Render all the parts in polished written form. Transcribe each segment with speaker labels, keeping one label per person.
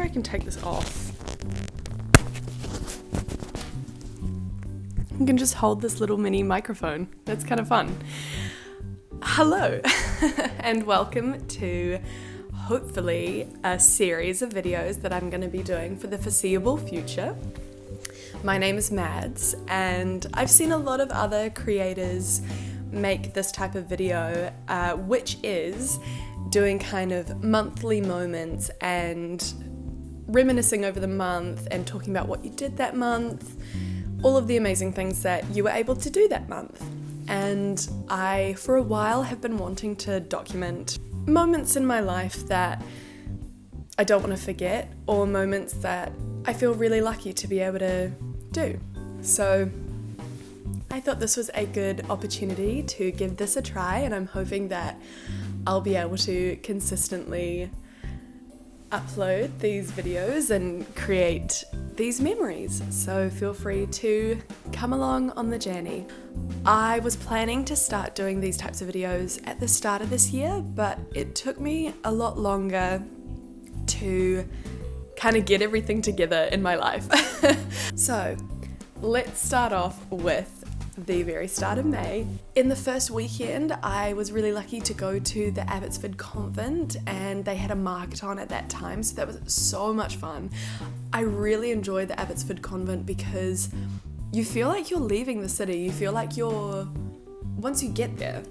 Speaker 1: I can take this off. I can just hold this little mini microphone. That's kind of fun. Hello, and welcome to hopefully a series of videos that I'm going to be doing for the foreseeable future. My name is Mads, and I've seen a lot of other creators make this type of video, which is doing kind of monthly moments and reminiscing over the month and talking about what you did that month, all of the amazing things that you were able to do that month. And I, for a while, have been wanting to document moments in my life that I don't want to forget, or moments that I feel really lucky to be able to do. So I thought this was a good opportunity to give this a try, and I'm hoping that I'll be able to consistently upload these videos and create these memories. So feel free to come along on the journey. I was planning to start doing these types of videos at the start of this year, but it took me a lot longer to kind of get everything together in my life. So let's start off with the very start of May. In the first weekend, I was really lucky to go to the Abbotsford Convent, and they had a market on at that time, so that was so much fun. I really enjoy the Abbotsford Convent because you feel like you're leaving the city. You feel like once you get there,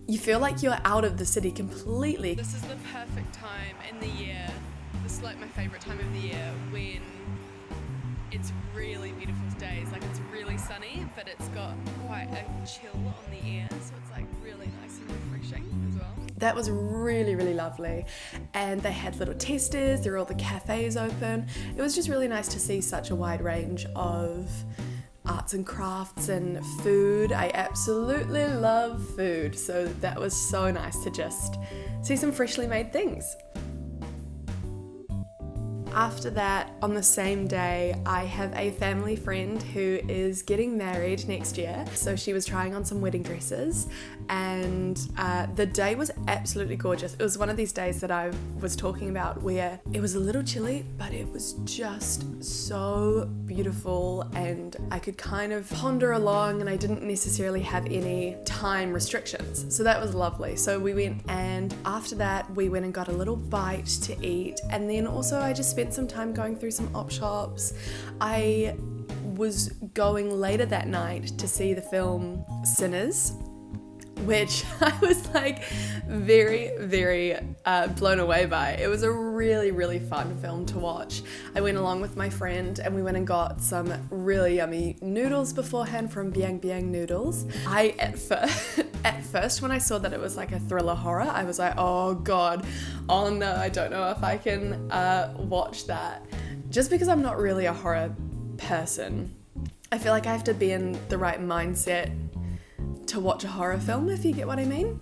Speaker 1: you feel like you're out of the city completely. This is the perfect time in the year. This is like my favorite time of the year, when it's really beautiful days. Like, it's really sunny, but it's got quite a chill on the air, so it's like really nice and refreshing as well. That was really, really lovely. And they had little testers, there were all the cafes open. It was just really nice to see such a wide range of arts and crafts and food. I absolutely love food, so that was so nice to just see some freshly made things. After that, on the same day, I have a family friend who is getting married next year. So she was trying on some wedding dresses, and the day was absolutely gorgeous. It was one of these days that I was talking about where it was a little chilly, but it was just so beautiful, and I could kind of ponder along, and I didn't necessarily have any time restrictions. So that was lovely. So we went, and after that, we went and got a little bite to eat, and then also I just spent some time going through some op shops. I was going later that night to see the film Sinners, which I was like very, very blown away by. It was a really, really fun film to watch. I went along with my friend, and we went and got some really yummy noodles beforehand from Biang Biang Noodles. At first when I saw that it was like a thriller horror, I was like, oh god, oh no, I don't know if I can watch that. Just because I'm not really a horror person. I feel like I have to be in the right mindset to watch a horror film, if you get what I mean.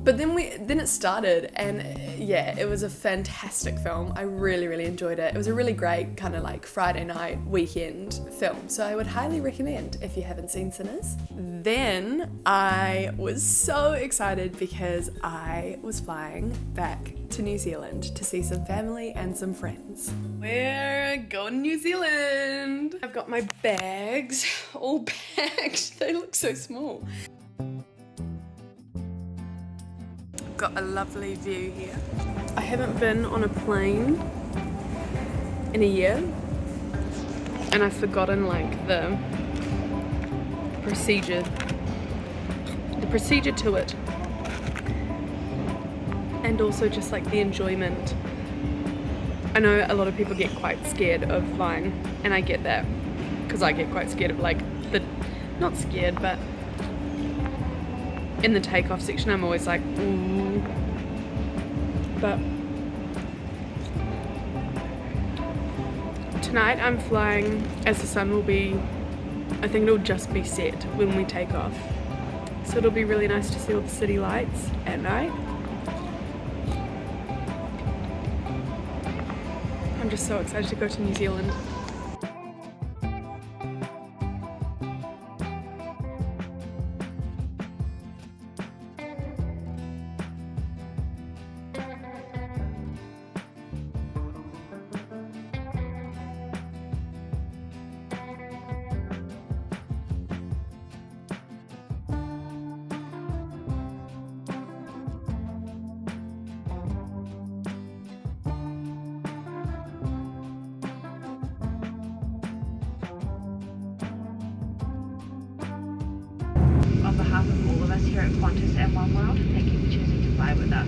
Speaker 1: But then it started, and yeah, it was a fantastic film. I really, really enjoyed it. It was a really great kind of like Friday night weekend film, so I would highly recommend if you haven't seen Sinners. Then I was so excited because I was flying back to New Zealand to see some family and some friends. We're going to New Zealand. I've got my bags all packed. They look so small. Got a lovely view here. I haven't been on a plane in a year, and I've forgotten like the procedure to it, and also just like the enjoyment. I know a lot of people get quite scared of flying, and I get that, because I get quite scared of like not scared, but in the takeoff section I'm always like, ooh. But tonight I'm flying as the sun will be, I think it'll just be set when we take off. So it'll be really nice to see all the city lights at night. I'm just so excited to go to New Zealand.
Speaker 2: one world. Thank you for choosing to fly with us.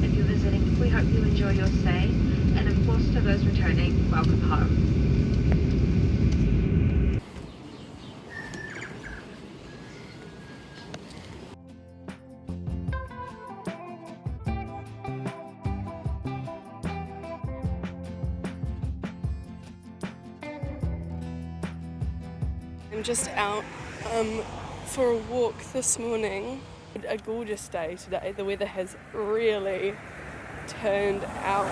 Speaker 2: If you're visiting, we hope you enjoy your stay, and of course to those returning, welcome home.
Speaker 1: I'm just out for a walk this morning. A gorgeous day today. The weather has really turned out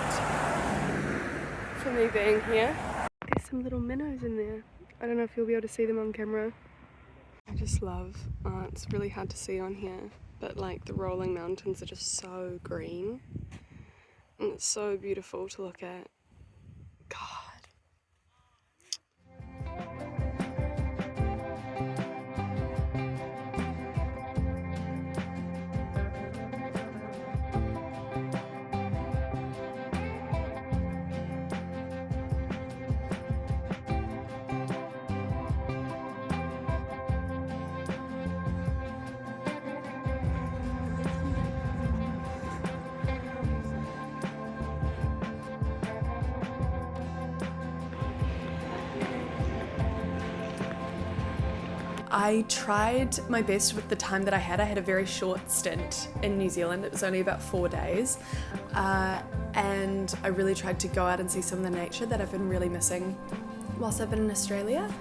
Speaker 1: for me being here. There's some little minnows in there. I don't know if you'll be able to see them on camera. I just love, it's really hard to see on here, but like the rolling mountains are just so green and it's so beautiful to look at. God. I tried my best with the time that I had. I had a very short stint in New Zealand. It was only about 4 days. And I really tried to go out and see some of the nature that I've been really missing whilst I've been in Australia.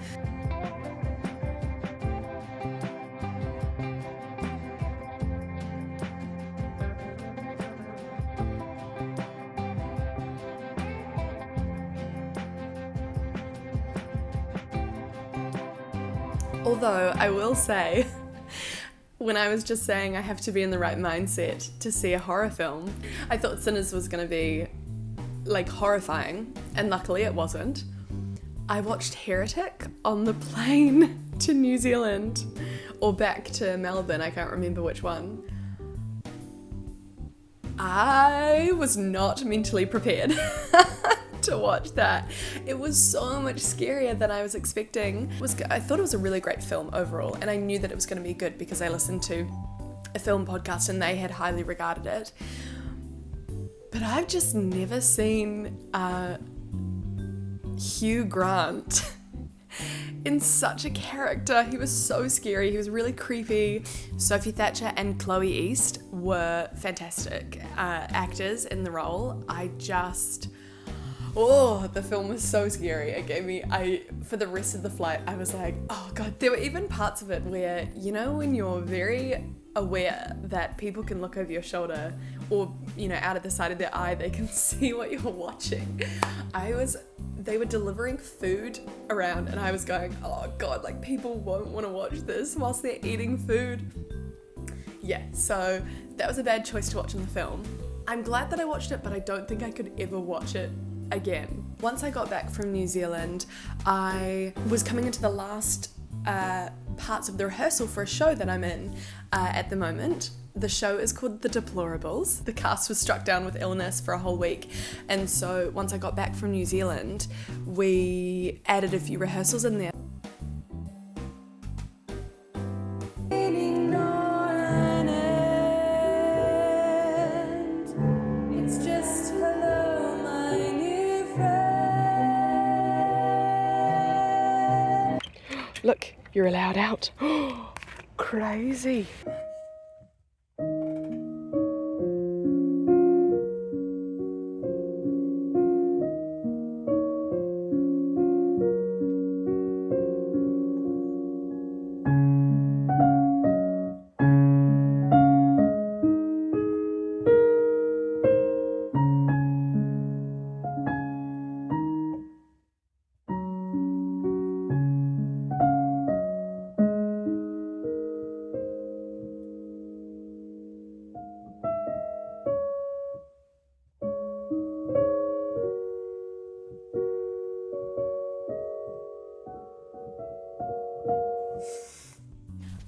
Speaker 1: Although I will say, when I was just saying I have to be in the right mindset to see a horror film, I thought Sinners was going to be like horrifying, and luckily it wasn't. I watched Heretic on the plane to New Zealand, or back to Melbourne, I can't remember which one. I was not mentally prepared to watch that. It was so much scarier than I was expecting. I thought it was a really great film overall, and I knew that it was going to be good because I listened to a film podcast and they had highly regarded it. But I've just never seen Hugh Grant in such a character. He was so scary. He was really creepy. Sophie Thatcher and Chloe East were fantastic actors in the role. The film was so scary. It gave me, for the rest of the flight, I was like, oh God. There were even parts of it where, you know, when you're very aware that people can look over your shoulder or, you know, out of the side of their eye, they can see what you're watching. They were delivering food around and I was going, oh God, like people won't want to watch this whilst they're eating food. Yeah, so that was a bad choice to watch in the film. I'm glad that I watched it, but I don't think I could ever watch it again. Once I got back from New Zealand, I was coming into the last parts of the rehearsal for a show that I'm in at the moment. The show is called The Deplorables. The cast was struck down with illness for a whole week, and so once I got back from New Zealand, we added a few rehearsals in there. Look, you're allowed out. Crazy.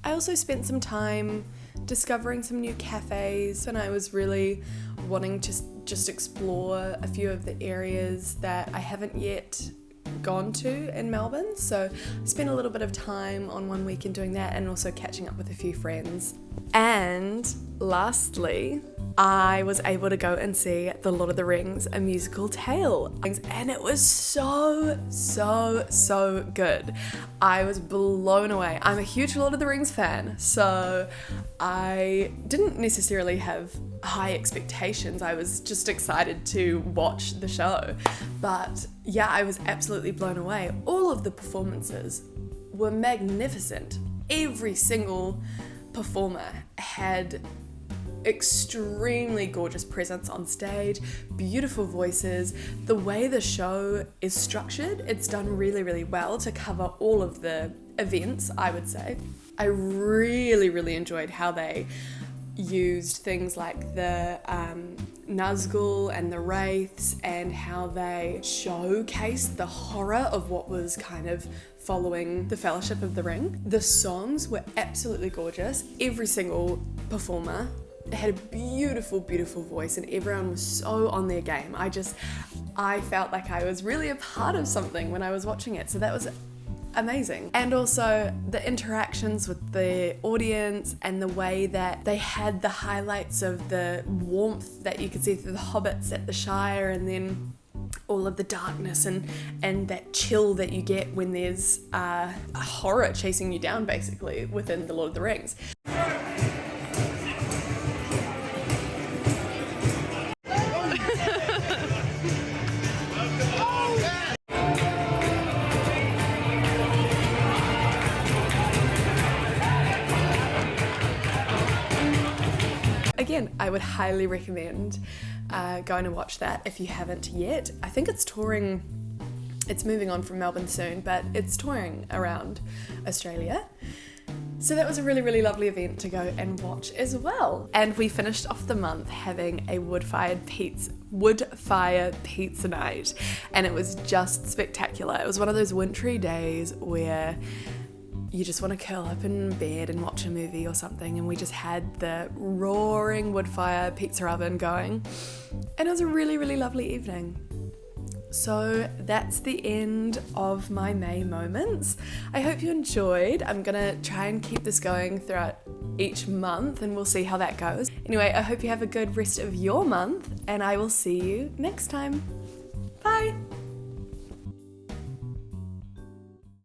Speaker 1: I also spent some time discovering some new cafes, and I was really wanting to just explore a few of the areas that I haven't yet haven't gone to in Melbourne. So I spent a little bit of time on one weekend doing that and also catching up with a few friends. And lastly, I was able to go and see The Lord of the Rings, A Musical Tale. And it was so good. I was blown away. I'm a huge Lord of the Rings fan, so I didn't necessarily have high expectations. I was just excited to watch the show. But yeah, I was absolutely blown away. All of the performances were magnificent. Every single performer had extremely gorgeous presence on stage, beautiful voices. The way the show is structured, it's done really well to cover all of the events, I would say. I really enjoyed how they used things like the Nazgul and the Wraiths, and how they showcased the horror of what was kind of following the Fellowship of the Ring. The songs were absolutely gorgeous. Every single performer had a beautiful voice, and everyone was so on their game. I felt like I was really a part of something when I was watching it, so that was amazing. And also the interactions with the audience and the way that they had the highlights of the warmth that you could see through the hobbits at the Shire, and then all of the darkness and that chill that you get when there's a horror chasing you down, basically, within The Lord of the Rings. Again, I would highly recommend going to watch that if you haven't yet. I think it's touring, it's moving on from Melbourne soon, but it's touring around Australia. So that was a really lovely event to go and watch as well. And we finished off the month having a wood-fire pizza night, and it was just spectacular. It was one of those wintry days where you just want to curl up in bed and watch a movie or something, and we just had the roaring wood-fire pizza oven going, and it was a really lovely evening. So that's the end of my May moments. I hope you enjoyed. I'm gonna try and keep this going throughout each month, and we'll see how that goes. Anyway, I hope you have a good rest of your month, and I will see you next time.